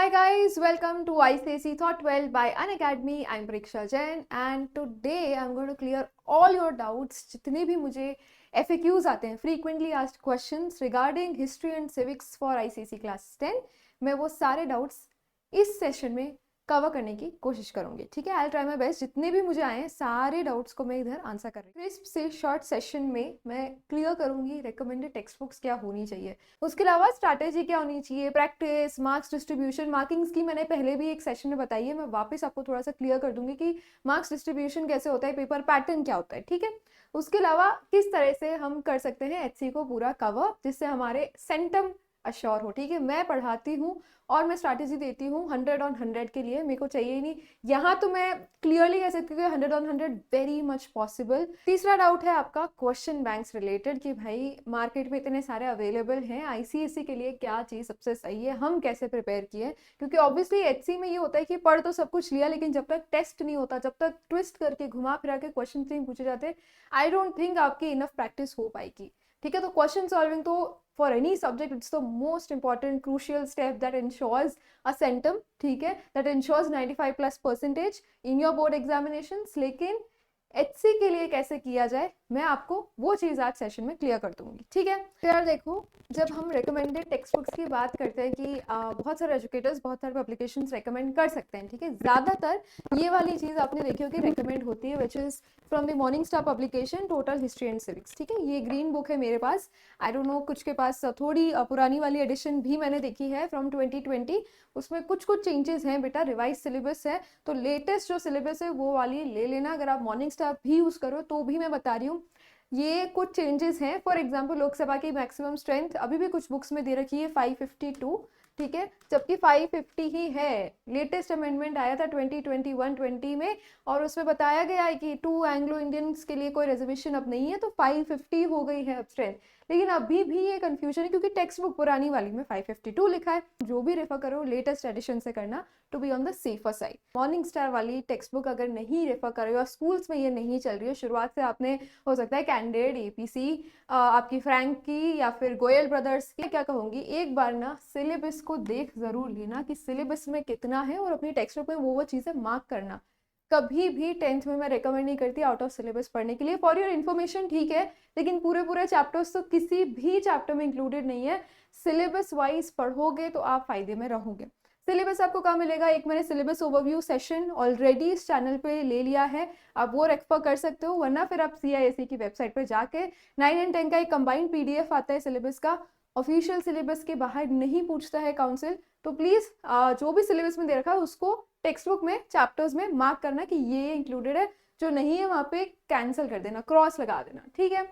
Hi guys, welcome to ICSE Thought 12 by Unacademy. I'm Pariksha Jain and today I'm going to clear all your doubts. जितने भी मुझे FAQs आते हैं, frequently asked questions regarding history and civics for ICSE class 10, मैं वो सारे doubts इस session में कवर करने की कोशिश करूंगी. ठीक है, आई ट्राई माई बेस्ट. जितने भी मुझे आए सारे डाउट्स को मैं इधर आंसर कर रही हूँ. क्रिस्प से शॉर्ट सेशन में मैं क्लियर करूंगी रिकमेंडेड टेक्स्ट बुक्स क्या होनी चाहिए, उसके अलावा स्ट्रैटेजी क्या होनी चाहिए, प्रैक्टिस, मार्क्स डिस्ट्रीब्यूशन, मार्किंग्स की मैंने पहले भी एक सेशन में बताई है. मैं वापस आपको थोड़ा सा क्लियर कर दूंगी कि मार्क्स डिस्ट्रीब्यूशन कैसे होता है, पेपर पैटर्न क्या होता है. ठीक है, उसके अलावा किस तरह से हम कर सकते हैं HC को पूरा कवर जिससे हमारे सेंटम अश्योर हो. ठीक है, मैं पढ़ाती हूँ और मैं स्ट्रैटेजी देती हूँ 100 on 100 के लिए. मेरे को चाहिए ही नहीं, यहाँ तो मैं क्लियरली कह सकती हूँ 100 on 100 वेरी मच पॉसिबल. तीसरा डाउट है आपका क्वेश्चन बैंक्स रिलेटेड कि भाई मार्केट में इतने सारे अवेलेबल हैं, ICSE के लिए क्या चीज़ सबसे सही है, हम कैसे प्रिपेयर किए. क्योंकि ऑब्वियसली HC में ये होता है कि पढ़ तो सब कुछ लिया, लेकिन जब तक टेस्ट नहीं होता, जब तक ट्विस्ट करके घुमा फिरा के क्वेश्चन नहीं पूछे जाते, आई डोंट थिंक आपकी इनफ प्रैक्टिस हो पाएगी. ठीक है, तो क्वेश्चन सॉल्विंग तो for any subject it's the most important crucial step that ensures a centum. ठीक है, that ensures 95+% in your board examinations. लेकिन HC के लिए कैसे किया जाए मैं आपको वो चीज़ आज सेशन में क्लियर कर दूंगी. ठीक है, तो यार देखो, जब हम रिकमेंडेड टेक्स्ट बुक्स की बात करते हैं कि बहुत सारे एजुकेटर्स बहुत सारे पब्लिकेशंस रेकमेंड कर सकते हैं. ठीक है, ज़्यादातर ये वाली चीज़ आपने देखी होगी रेकमेंड होती है, which is from the morning star publication total history and civics. ठीक है, ये ग्रीन बुक है मेरे पास. आई डोंट नो, कुछ के पास थोड़ी पुरानी वाली एडिशन भी मैंने देखी है फ्रॉम 2020. उसमें कुछ चेंजेस हैं बेटा, रिवाइज सिलेबस है, तो लेटेस्ट जो सिलेबस है वो वाली ले लेना. अगर आप मॉर्निंग स्टार भी यूज़ करो तो भी मैं बता रही हूँ ये कुछ चेंजेस हैं. फॉर एग्जांपल लोकसभा की मैक्सिमम स्ट्रेंथ अभी भी कुछ बुक्स में दे रखी है 552. ठीक है, जबकि 550 ही है. लेटेस्ट अमेंडमेंट आया था 2021-20 में और उसमें बताया गया है कि 2 एंग्लो इंडियंस के लिए कोई रिजर्वेशन अब नहीं है, तो 550 हो गई है अब स्ट्रेंथ. लेकिन अभी भी ये कंफ्यूजन है क्योंकि टेक्स्ट बुक पुरानी वाली में 552 लिखा है. जो भी रेफर करो लेटेस्ट एडिशन से करना to be on the safer side. Morning star वाली टेक्स्ट बुक अगर नहीं रेफर कर रहे हो, स्कूल्स में ये नहीं चल रही है, शुरुआत से आपने हो सकता है कैंडिडेट, APC, आपकी फ्रैंक की या फिर गोयल ब्रदर्स की, क्या कहूँगी, एक बार ना सिलेबस को देख जरूर लेना कि सिलेबस में कितना है और अपनी टेक्स्ट बुक में वो चीज़ें मार्क करना. कभी भी 10th में मैं रेकमेंड नहीं करती आउट ऑफ सिलेबस पढ़ने के लिए. फॉर योर इन्फॉर्मेशन, ठीक है, लेकिन पूरे चैप्टर्स तो किसी भी चैप्टर में इंक्लूडेड नहीं है. सिलेबस वाइज पढ़ोगे तो आप फायदे में रहोगे. सिलेबस आपको कहाँ मिलेगा, एक मैंने सिलेबस ओवरव्यू सेशन ऑलरेडी इस चैनल पे ले लिया है, आप वो रेफर कर सकते हो. वरना फिर आप CISE की वेबसाइट पर जाके 9 and 10 का एक कंबाइंड PDF आता है सिलेबस का. ऑफिशियल सिलेबस के बाहर नहीं पूछता है काउंसिल, तो प्लीज जो भी सिलेबस में दे रखा है उसको टेक्स्ट बुक में चैप्टर्स में मार्क करना कि ये इंक्लूडेड है, जो नहीं है वहाँ पे कैंसिल कर देना, क्रॉस लगा देना. ठीक है,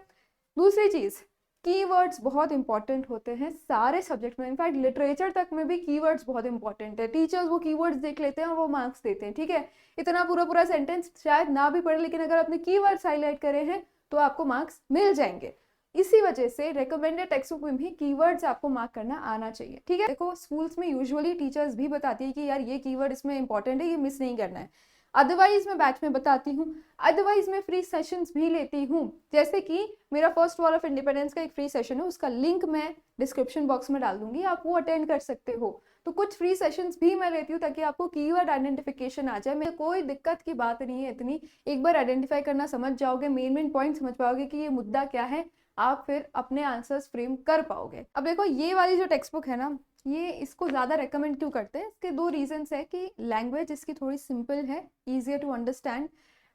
दूसरी चीज, कीवर्ड्स बहुत इंपॉर्टेंट होते हैं सारे सब्जेक्ट में. इनफैक्ट लिटरेचर तक में भी कीवर्ड्स बहुत इंपॉर्टेंट है. टीचर्स वो कीवर्ड्स देख लेते हैं और वो मार्क्स देते हैं. ठीक है, इतना पूरा सेंटेंस शायद ना भी पढ़े, लेकिन अगर आपने कीवर्ड्स हाईलाइट करे हैं तो आपको मार्क्स मिल जाएंगे. इसी वजह से रिकमेंडेड टेक्स्ट बुक में भी कीवर्ड्स आपको मार्क करना आना चाहिए. ठीक है, देखो स्कूल्स में यूजुअली टीचर्स भी बताती है कि यार ये कीवर्ड इसमें इंपॉर्टेंट है, ये मिस नहीं करना है. अदरवाइज मैं बैच में बताती हूँ, अदरवाइज मैं फ्री सेशंस भी लेती हूँ. जैसे कि मेरा फर्स्ट वॉर ऑफ इंडिपेंडेंस का एक फ्री सेशन है, उसका लिंक मैं डिस्क्रिप्शन बॉक्स में डाल दूंगी, आप वो अटेंड कर सकते हो. तो कुछ फ्री सेशंस भी मैं लेती हूँ ताकि आपको कीवर्ड आइडेंटिफिकेशन आ जाए. मैं कोई दिक्कत की बात नहीं है इतनी, एक बार आइडेंटिफाई करना समझ जाओगे, मेन पॉइंट समझ पाओगे कि ये मुद्दा क्या है, आप फिर अपने आंसर्स फ्रेम कर पाओगे. अब देखो ये वाली जो टेक्स्ट बुक है ना, ये इसको ज़्यादा रेकमेंड क्यों करते हैं, इसके 2 रीजंस है कि लैंग्वेज इसकी थोड़ी सिंपल है, ईजियर टू अंडरस्टैंड,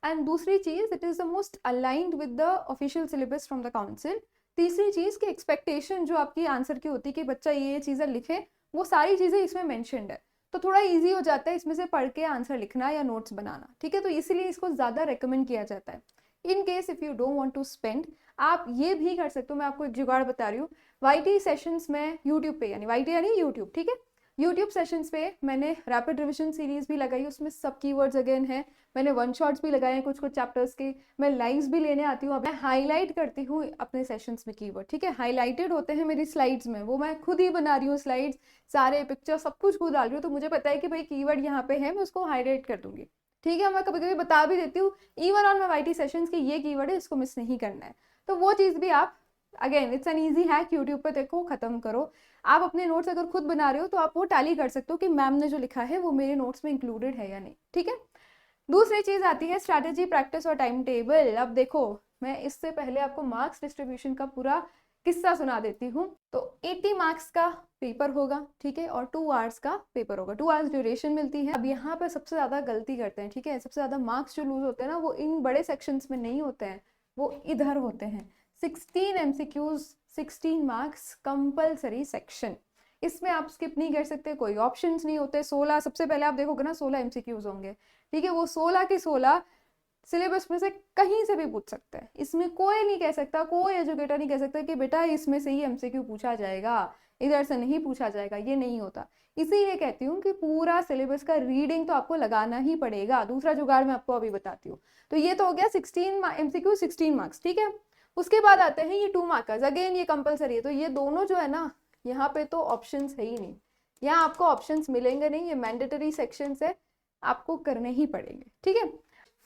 एंड दूसरी चीज़ it is the most aligned with the official syllabus from the council. तीसरी चीज़ की एक्सपेक्टेशन जो आपकी आंसर की होती है कि बच्चा ये चीज़ें लिखे, वो सारी चीज़ें इसमें मैंशनड है, तो थोड़ा ईजी हो जाता है इसमें से पढ़ के आंसर लिखना या नोट्स बनाना. ठीक है, तो इसीलिए इसको ज़्यादा रेकमेंड किया जाता है. In case if you don't want to spend, आप ये भी कर सकते हो. मैं आपको एक जुगाड़ बता रही हूँ. YT सेशंस में यूट्यूब पे, यानी YT यानी यूट्यूब, ठीक है, यूट्यूब सेशंस पे मैंने रैपिड रिविजन सीरीज भी लगाई, उसमें सब कीवर्ड्स अगेन है. मैंने वन शॉट्स भी लगाए हैं कुछ चैप्टर्स के. मैं लाइव्स भी लेने आती हूँ, मैं हाईलाइट करती हूँ अपने सेशंस में कीवर्ड. ठीक है, हाईलाइटेड होते हैं मेरी स्लाइड्स में, वो मैं खुद ही बना रही हूँ, स्लाइड्स सारे पिक्चर सब कुछ खुद डाल रही हूँ, तो मुझे पता है कि भाई कीवर्ड यहाँ पे है, मैं उसको हाईलाइट कर दूंगी. ठीक है, मैं कभी कभी बता भी देती हूँ even on my YT sessions कि ये कीवर्ड है, इसको मिस नहीं करना है. तो वो चीज़ भी आप again it's an easy hack, YouTube पे देखो, खत्म करो। आप अपने नोट्स अगर खुद बना रहे हो तो आप वो टैली कर सकते हो कि मैम ने जो लिखा है वो मेरे नोट्स में इंक्लूडेड है या नहीं, ठीक है। दूसरी चीज आती है स्ट्रैटेजी, प्रैक्टिस और टाइम टेबल। अब देखो, मैं इससे पहले आपको मार्क्स डिस्ट्रीब्यूशन का पूरा किस्सा सुना देती हूँ। तो 80 मार्क्स का पेपर होगा, ठीक है, और 2 आवर्स का पेपर होगा, 2 आवर्स ड्यूरेशन मिलती है। अब यहाँ पे सबसे ज्यादा गलती करते हैं, ठीक है, सबसे ज्यादा मार्क्स जो लूज होते हैं ना वो इन बड़े सेक्शंस में नहीं होते हैं, वो इधर होते हैं। 16 एमसीक्यूज, 16 मार्क्स कंपलसरी सेक्शन, इसमें आप स्किप नहीं कर सकते, कोई ऑप्शंस नहीं होते। 16 सबसे पहले आप देखोगे ना 16 एमसीक्यूज होंगे, ठीक है, वो 16 के 16 सिलेबस में से कहीं से भी पूछ सकते हैं। इसमें कोई नहीं कह सकता, कोई एजुकेटर नहीं कह सकता कि बेटा इसमें से ही एमसीक्यू पूछा जाएगा, इधर से नहीं पूछा जाएगा, ये नहीं होता। इसीलिए कहती हूँ कि पूरा सिलेबस का रीडिंग तो आपको लगाना ही पड़ेगा। दूसरा जुगाड़ मैं आपको अभी बताती हूँ। तो ये तो हो गया 16 एमसीक्यू, 16 मार्क्स, ठीक है। उसके बाद आते हैं ये 2 मार्कर्स, अगेन ये कंपलसरी है। तो ये दोनों जो है ना, यहाँ पे तो ऑप्शंस है ही नहीं, यहाँ आपको ऑप्शंस मिलेंगे नहीं, ये मैंडेटरी सेक्शंस है, आपको करने ही पड़ेंगे, ठीक है।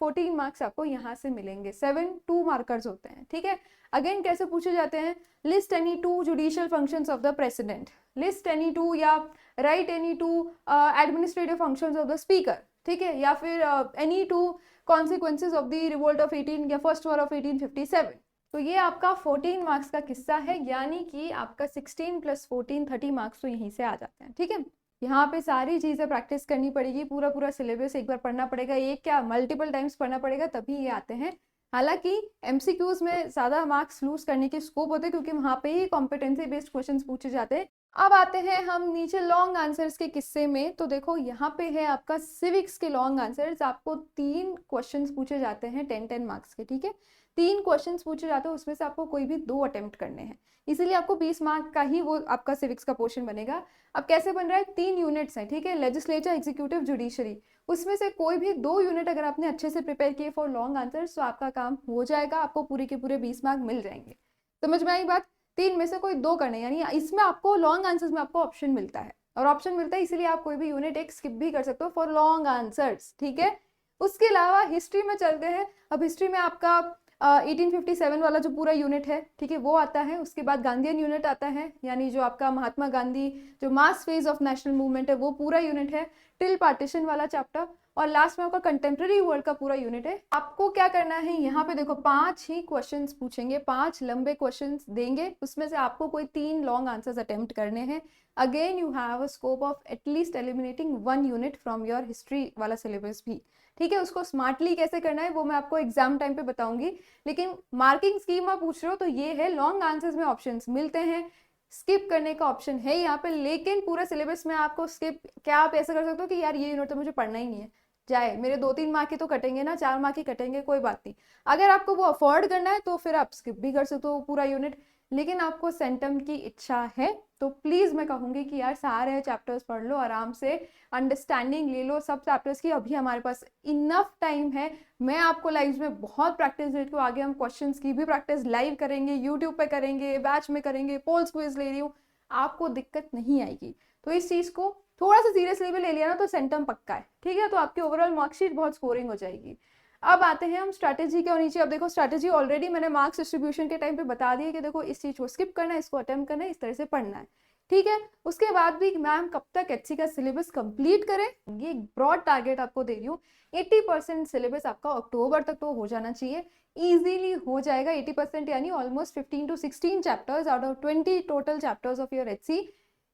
14 मार्क्स आपको यहाँ से मिलेंगे, 7 2 मार्कर्स होते हैं, ठीक है। अगेन कैसे पूछे जाते हैं, list any 2 judicial functions of the president, list any 2 या right any 2 administrative functions of the speaker, ठीक है, या फिर any 2 consequences of the revolt of 18 या फर्स्ट वॉर ऑफ 1857। तो ये आपका 14 मार्क्स का किस्सा है, यानी कि आपका 16 + 14 30 मार्क्स तो यहीं से आ जाते हैं, ठीक है। यहाँ पे सारी चीजें प्रैक्टिस करनी पड़ेगी, पूरा पूरा सिलेबस एक बार पढ़ना पड़ेगा, एक क्या मल्टीपल टाइम्स पढ़ना पड़ेगा, तभी ये आते हैं। हालांकि एमसीक्यूज में ज्यादा मार्क्स लूज करने के स्कोप होते हैं, क्योंकि वहां पे ही कॉम्पिटेंसी बेस्ड क्वेश्चंस पूछे जाते हैं। अब आते हैं हम नीचे लॉन्ग आंसर्स के किस्से में। तो देखो यहाँ पे है आपका सिविक्स के लॉन्ग आंसर्स, आपको 3 क्वेश्चंस पूछे जाते हैं 10-10 मार्क्स के, ठीक है। 3 क्वेश्चंस पूछे जाते हैं, उसमें से आपको कोई भी 2 अटेम्प्ट करने हैं, इसीलिए आपको 20 मार्क का ही वो आपका सिविक्स का पोर्शन बनेगा। अब कैसे बन रहा है, 3 यूनिट्स हैं, ठीक है, लेजिस्लेचर, एग्जीक्यूटिव, जुडिशरी, उसमें से कोई भी 2 यूनिट अगर आपने अच्छे से प्रिपेयर किए फॉर लॉन्ग आंसर्स तो आपका काम हो जाएगा, आपको पूरे के पूरे 20 मार्क मिल जाएंगे। समझ में आई बात। 3 में से कोई 2 करने, यानी इसमें आपको लॉन्ग आंसर्स में आपको ऑप्शन मिलता है, और ऑप्शन मिलता है इसीलिए आप कोई भी यूनिट एक स्किप भी कर सकते हो फॉर लॉन्ग आंसर्स, ठीक है। उसके अलावा हिस्ट्री में चलते हैं। अब हिस्ट्री में आपका 1857 वाला जो पूरा यूनिट है, ठीक है, वो आता है। उसके बाद गांधीयन यूनिट आता है, यानी जो आपका महात्मा गांधी जो मास फेज ऑफ नेशनल मूवमेंट है वो पूरा यूनिट है, टिल पार्टीशन वाला चैप्टर, और लास्ट में आपका कंटेम्प्रेरी वर्ल्ड का पूरा यूनिट है। आपको क्या करना है, यहाँ पे देखो 5 ही क्वेश्चंस पूछेंगे, 5 लंबे क्वेश्चंस देंगे, उसमें से आपको कोई 3 लॉन्ग आंसर्स अटेम्प्ट करने हैं। Again you have a scope of at least eliminating 1 unit from your history वाला सिलेबस भी, ठीक है। उसको स्मार्टली कैसे करना है वो मैं आपको एग्जाम टाइम पे बताऊंगी, लेकिन मार्किंग स्कीम आप पूछ रहे हो तो ये है, लॉन्ग आंसर्स में ऑप्शंस मिलते हैं, स्किप करने का ऑप्शन है यहाँ पे, लेकिन पूरा सिलेबस में आपको स्किप, क्या आप ऐसा कर सकते हो कि यार ये यूनिट तो मुझे पढ़ना ही नहीं है, जाए मेरे 2-3 मार्क की तो कटेंगे ना, 4 मार्क की कटेंगे, कोई बात नहीं। अगर आपको वो अफोर्ड करना है तो फिर आप स्किप भी कर सकते हो पूरा यूनिट, लेकिन आपको सेंटम की इच्छा है तो प्लीज मैं कहूंगी कि यार सारे चैप्टर्स पढ़ लो आराम से, अंडरस्टैंडिंग ले लो सब चैप्टर्स की, अभी हमारे पास इनफ टाइम है। मैं आपको लाइव में बहुत प्रैक्टिस देती हूँ, आगे हम क्वेश्चंस की भी प्रैक्टिस लाइव करेंगे, यूट्यूब पे करेंगे, बैच में करेंगे, पोल्स क्विज ले रही हूँ, आपको दिक्कत नहीं आएगी। तो इस चीज को थोड़ा सा सीरियसली भी ले लिया ना तो सेंटम पक्का है, ठीक है, तो आपकी ओवरऑल मार्कशीट बहुत स्कोरिंग हो जाएगी। अब आते हैं हम स्ट्रैटेजी के नीचे। अब देखो स्ट्रैटेजी ऑलरेडी मैंने मार्क्स डिस्ट्रीब्यूशन के टाइम पे बता दी है कि देखो इस चीज को स्किप करना है, इसको अटेम्प्ट करना है, इस तरह से पढ़ना है, ठीक है। उसके बाद भी मैम कब तक एचसी का सिलेबस कंप्लीट करें, ये ब्रॉड टारगेट आपको दे रही हूँ। 80% सिलेबस आपका अक्टूबर तक तो हो जाना चाहिए, इजीली हो जाएगा 80%, यानी almost 15 to 16 chapters out of 20 total chapters of your HC.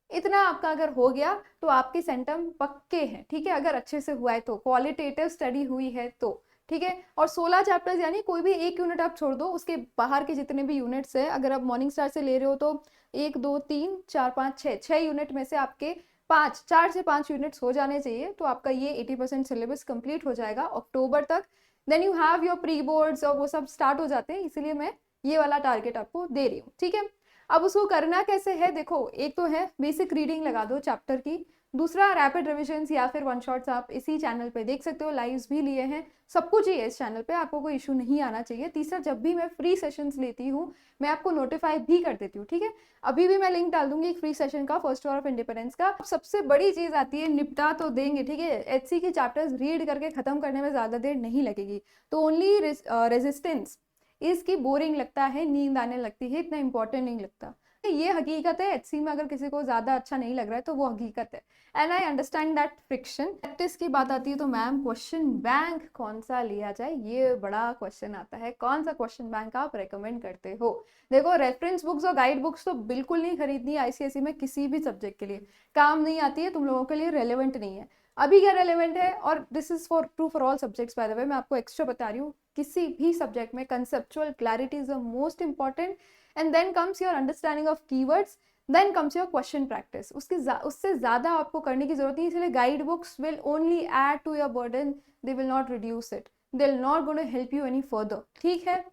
इतना आपका अगर हो गया तो आपके सेंटम पक्के हैं, ठीक है, अगर अच्छे से हुआ है तो, क्वालिटेटिव स्टडी हुई है तो, ठीक है। और 16 चैप्टर्स, यानी कोई भी एक यूनिट आप छोड़ दो, उसके बाहर के जितने भी यूनिट्स है, अगर आप मॉर्निंग स्टार से ले रहे हो तो 1 2 3 4 5 6 यूनिट में से आपके 4 से 5 यूनिट्स हो जाने चाहिए, तो आपका ये 80% सिलेबस कंप्लीट हो जाएगा अक्टूबर तक। Then you have your pre boards और वो सब स्टार्ट हो जाते हैं, इसीलिए मैं ये वाला टारगेट आपको दे रही हूँ, ठीक है। अब उसको करना कैसे है, देखो एक तो है बेसिक रीडिंग लगा दो चैप्टर की, दूसरा रैपिड रिविजन्स या फिर वन शॉट्स आप इसी चैनल पे देख सकते हो, लाइव्स भी लिए हैं, सब कुछ ही है इस चैनल पे, आपको कोई इशू नहीं आना चाहिए। तीसरा, जब भी मैं फ्री सेशंस लेती हूँ मैं आपको नोटिफाई भी कर देती हूँ, ठीक है। अभी भी मैं लिंक डाल दूंगी एक फ्री सेशन का, फर्स्ट वॉर ऑफ इंडिपेंडेंस का। सबसे बड़ी चीज आती है, निपटा तो देंगे, ठीक है, एचसी के चैप्टर्स रीड करके खत्म करने में ज्यादा देर नहीं लगेगी, तो ओनली रेजिस्टेंस इसकी बोरिंग लगता है, नींद आने लगती है, इतना इंपॉर्टेंट नहीं लगता। ये हकीकत है, एचसी में अगर किसी को ज्यादा अच्छा नहीं लग रहा है तो वो हकीकत है, and I understand that friction. Practice की बात आती है तो मैम क्वेश्चन बैंक कौन सा लिया जाए, ये बड़ा क्वेश्चन आता है। कौन सा क्वेश्चन बैंक आप रेकमेंड करते हो? देखो, रेफरेंस बुक्स और गाइड बुक्स तो बिल्कुल नहीं खरीदनी आईसीएसई में, किसी भी सब्जेक्ट के लिए काम नहीं आती है, तुम लोगों के लिए रेलेवेंट नहीं है। अभी क्या रेलेवेंट है, और this is for true for all subjects by the way, मैं आपको एक्स्ट्रा बता रही हूँ, किसी भी सब्जेक्ट में conceptual clarity is the most important, and then comes your understanding of keywords, then comes your question practice. उससे ज्यादा आपको करने की जरूरत नहीं, इसलिए guide books will only add to your burden, they will not reduce it, they will not gonna help you any further, ठीक है।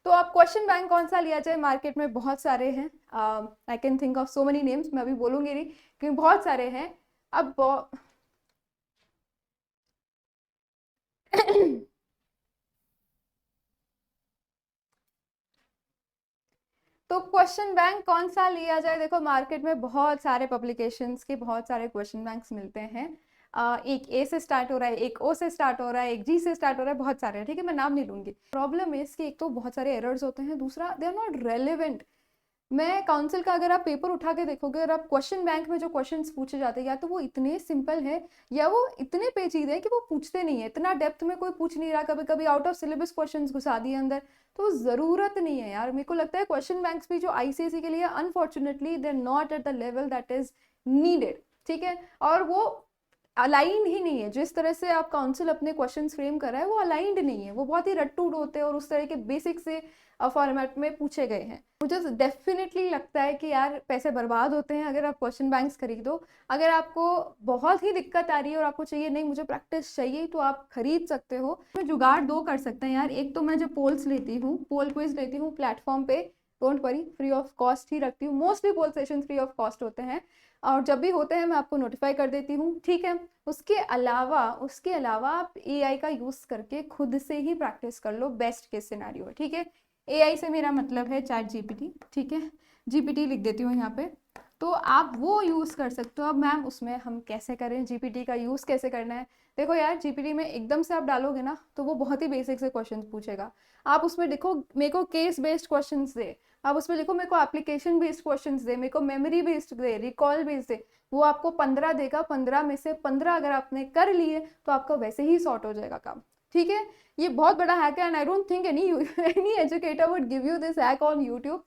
तो आप क्वेश्चन बैंक कौन सा लिया जाए, मार्केट में बहुत सारे हैं, I can think of so many names, मैं अभी बोलूंगी नहीं क्योंकि बहुत सारे हैं। अब तो क्वेश्चन बैंक कौन सा लिया जाए, देखो मार्केट में बहुत सारे पब्लिकेशंस के बहुत सारे क्वेश्चन बैंक्स मिलते हैं। एक ए से स्टार्ट हो रहा है, एक ओ से स्टार्ट हो रहा है, एक जी से स्टार्ट हो रहा है, बहुत सारे हैं, ठीक है, मैं नाम नहीं लूंगी। प्रॉब्लम है इसकी, एक तो बहुत सारे एरर्स होते हैं, दूसरा दे आर नॉट रेलिवेंट। मैं काउंसिल का अगर आप पेपर उठा के देखोगे, अगर आप क्वेश्चन बैंक में जो क्वेश्चंस पूछे जाते हैं, या तो वो इतने सिंपल है या वो इतने पेचीदे हैं कि वो पूछते नहीं है, इतना डेप्थ में कोई पूछ नहीं रहा, कभी कभी आउट ऑफ सिलेबस क्वेश्चंस घुसा दिए अंदर, तो जरूरत नहीं है यार। मेरे को लगता है क्वेश्चन बैंक्स भी जो आईसीएसई के लिए, unfortunately they are not at the level that is needed, ठीक है, और वो अलाइंड ही नहीं है। जिस तरह से आप काउंसिल अपने क्वेश्चंस फ्रेम कर रहा है वो अलाइंड नहीं है, वो बहुत ही रट्टू होते हैं और उस तरह के बेसिक से फॉर्मेट में पूछे गए हैं। मुझे डेफिनेटली लगता है कि यार पैसे बर्बाद होते हैं अगर आप क्वेश्चन बैंक्स खरीदो। अगर आपको बहुत ही दिक्कत आ रही है और आपको चाहिए, नहीं मुझे प्रैक्टिस चाहिए, तो आप खरीद सकते हो। मैं जुगाड़ दो कर सकते हैं यार, एक तो मैं जो पोल्स लेती हूँ, पोल क्विज लेती हूँ प्लेटफॉर्म पे, don't worry, free of cost ही रखती हूँ, mostly poll session free of cost होते हैं, और जब भी होते हैं मैं आपको नोटिफाई कर देती हूँ, ठीक है। उसके अलावा आप एआई का यूज करके खुद से ही प्रैक्टिस कर लो, बेस्ट केस सिनेरियो है, ठीक है। एआई से मेरा मतलब है चैट जीपीटी, ठीक है, जीपीटी लिख देती हूँ यहाँ पे, तो आप वो यूज कर सकते हो। अब मैम उसमें हम कैसे करें, जीपीटी का यूज कैसे करना है? देखो यार, जीपीटी में एकदम से आप डालोगे ना तो वो बहुत ही बेसिक से क्वेश्चन पूछेगा। आप उसमें देखो, मेरे को केस बेस्ड क्वेश्चन दे, आप उसमें लिखो मेरे को एप्लीकेशन बेस्ड क्वेश्चंस दे, मेरे को मेमोरी बेस्ड दे, रिकॉल बेस्ड दे, वो आपको 15 देगा, 15 में से 15 अगर आपने कर लिए तो आपका वैसे ही सॉर्ट हो जाएगा काम, ठीक है। ये बहुत बड़ा हैक है, and I don't think any educator would give you this hack on YouTube,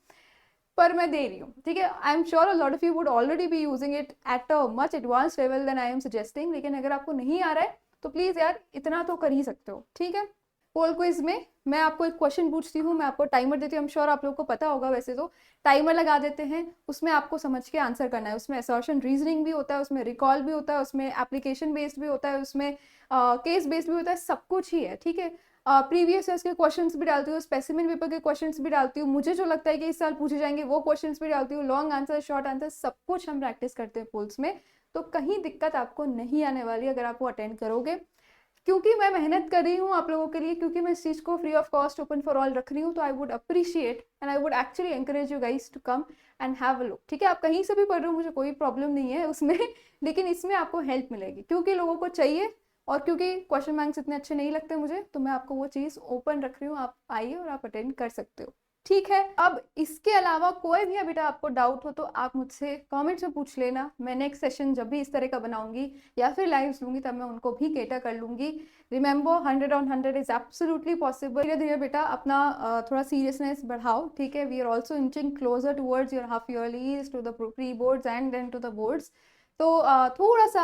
पर मैं दे रही हूँ, ठीक है। I am sure a lot of you would already be using it at a much advance level than I am suggesting, लेकिन अगर आपको नहीं आ रहा है तो प्लीज यार इतना तो कर ही सकते हो, ठीक है। पोल क्विज में मैं आपको एक क्वेश्चन पूछती हूँ, मैं आपको टाइमर देती हूँ, आई एम श्योर आप लोगों को पता होगा, वैसे तो टाइमर लगा देते हैं, उसमें आपको समझ के आंसर करना है। उसमें असर्शन रीजनिंग भी होता है, उसमें रिकॉल भी होता है, उसमें एप्लीकेशन बेस्ड भी होता है, उसमें केस बेस्ड भी होता है, सब कुछ ही है, ठीक है। प्रीवियस ईयर्स के क्वेश्चंस भी डालती हूँ, स्पेसिमेन पेपर के क्वेश्चंस भी डालती हूँ, मुझे जो लगता है कि इस साल पूछे जाएंगे वो क्वेश्चंस भी डालती हूँ, लॉन्ग आंसर, शॉर्ट आंसर, सब कुछ हम प्रैक्टिस करते हैं पोल्स में, तो कहीं दिक्कत आपको नहीं आने वाली अगर आप वो अटेंड करोगे। क्योंकि मैं मेहनत कर रही हूँ आप लोगों के लिए, क्योंकि मैं इस चीज़ को free of cost open for all रख रही हूँ, तो I would appreciate and I would actually encourage you guys to come and have a look, ठीक है। आप कहीं से भी पढ़ रहे हो, मुझे कोई प्रॉब्लम नहीं है उसमें लेकिन इसमें आपको हेल्प मिलेगी क्योंकि लोगों को चाहिए, और क्योंकि क्वेश्चन बैंक्स इतने अच्छे नहीं लगते मुझे, तो मैं आपको वो चीज़ ओपन रख रही हूँ, आप आइए और आप अटेंड कर सकते हो, ठीक है। अब इसके अलावा कोई भी बेटा आपको डाउट हो तो आप मुझसे कमेंट्स में पूछ लेना, मैं नेक्स्ट सेशन जब भी इस तरह का बनाऊंगी या फिर लाइव्स लूंगी तब मैं उनको भी केटर कर लूंगी। Remember 100 on 100 is absolutely possible. धीरे धीरे बेटा अपना थोड़ा सीरियसनेस बढ़ाओ, ठीक है। We are also inching closer towards your half yearlies, to the pre boards and then to the boards. तो थोड़ा सा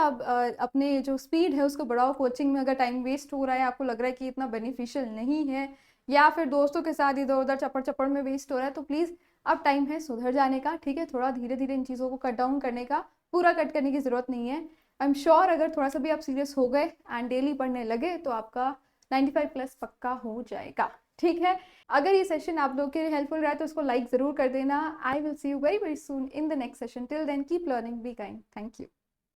अपने जो स्पीड है उसको बढ़ाओ। कोचिंग में अगर टाइम वेस्ट हो रहा है, आपको लग रहा है कि इतना बेनिफिशियल नहीं है, या फिर दोस्तों के साथ इधर उधर चपड़ चपड़ में वेस्ट हो रहा है, तो प्लीज़ अब टाइम है सुधर जाने का, ठीक है। थोड़ा धीरे धीरे इन चीज़ों को कट डाउन करने का, पूरा कट करने की ज़रूरत नहीं है। आई एम श्योर अगर थोड़ा सा भी आप सीरियस हो गए एंड डेली पढ़ने लगे तो आपका 95+ पक्का हो जाएगा, ठीक है। अगर ये सेशन आप लोगों के लिए हेल्पफुल रहा है तो उसको लाइक ज़रूर कर देना। I will see you very very soon in the next session. Till then keep learning, be kind, thank you.